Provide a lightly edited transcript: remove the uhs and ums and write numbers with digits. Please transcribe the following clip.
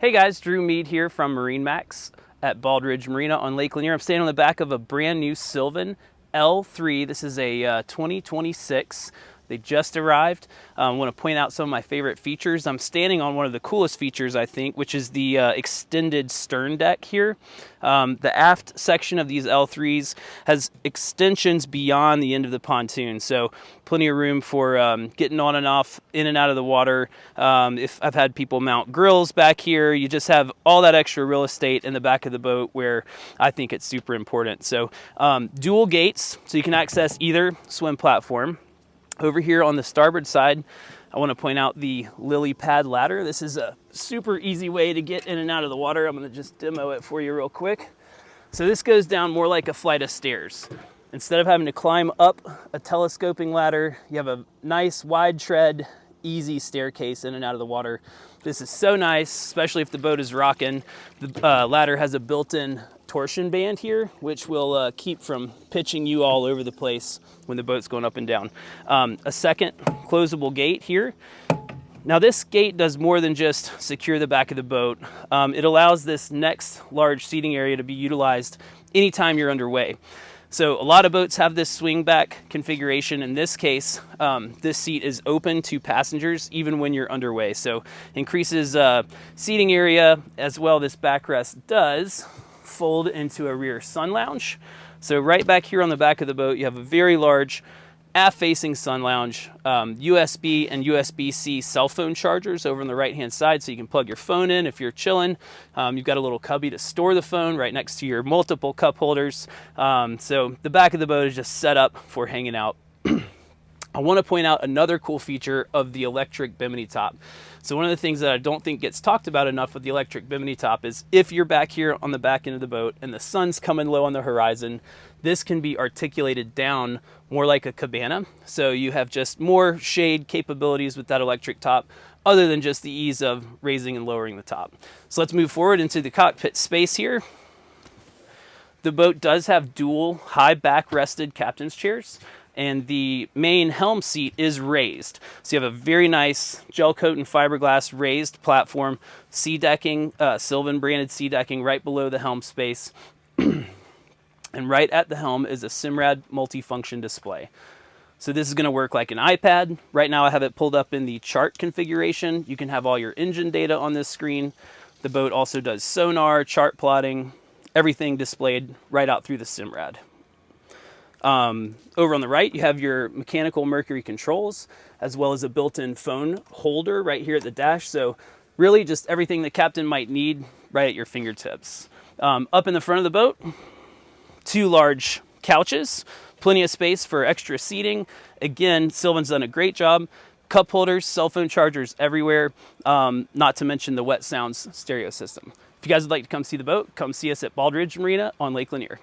Hey guys, Drew Mead here from MarineMax at Bald Ridge Marina on Lake Lanier. I'm standing on the back of a brand new Sylvan L3. This is a 2026. They just arrived. I want to point out some of my favorite features. I'm standing on one of the coolest features, I think, which is the extended stern deck here. The aft section of these L3s has extensions beyond the end of the pontoon, so plenty of room for getting on and off, in and out of the water. If I've had people mount grills back here, you just have all that extra real estate in the back of the boat where I think it's super important. So dual gates, so you can access either swim platform. Over here on the starboard side, I want to point out the lily pad ladder. This is a super easy way to get in and out of the water. I'm going to just demo it for you real quick. So this goes down more like a flight of stairs. Instead of having to climb up a telescoping ladder, you have a nice wide tread, easy staircase in and out of the water. This is so nice, especially if the boat is rocking. The ladder has a built-in torsion band here, which will keep from pitching you all over the place when the boat's going up and down. A second closable gate here. Now this gate does more than just secure the back of the boat. It allows this next large seating area to be utilized anytime you're underway. So a lot of boats have this swing back configuration. In this case, this seat is open to passengers even when you're underway. So increases seating area as well. This backrest does fold into a rear sun lounge. So right back here on the back of the boat, you have a very large aft-facing sun lounge, USB and USB-C cell phone chargers over on the right-hand side, so you can plug your phone in if you're chilling. You've got a little cubby to store the phone right next to your multiple cup holders. So the back of the boat is just set up for hanging out. I want to point out another cool feature of the electric bimini top. So one of the things that I don't think gets talked about enough with the electric bimini top is if you're back here on the back end of the boat and the sun's coming low on the horizon, this can be articulated down more like a cabana. So you have just more shade capabilities with that electric top other than just the ease of raising and lowering the top. So let's move forward into the cockpit space here. The boat does have dual high back rested captain's chairs, and the main helm seat is raised. So you have a very nice gel coat and fiberglass raised platform, sea decking, Sylvan branded sea decking right below the helm space. And right at the helm is a Simrad multifunction display. So this is going to work like an iPad. Right now I have it pulled up in the chart configuration. You can have all your engine data on this screen. The boat also does sonar, chart plotting, everything displayed right out through the Simrad. Over on the right, you have your mechanical Mercury controls, as well as a built-in phone holder right here at the dash. So really just everything the captain might need right at your fingertips. Up in the front of the boat, two large couches, plenty of space for extra seating. Again, Sylvan's done a great job. Cup holders, cell phone chargers everywhere, not to mention the Wet Sounds stereo system. If you guys would like to come see the boat, come see us at Bald Ridge Marina on Lake Lanier.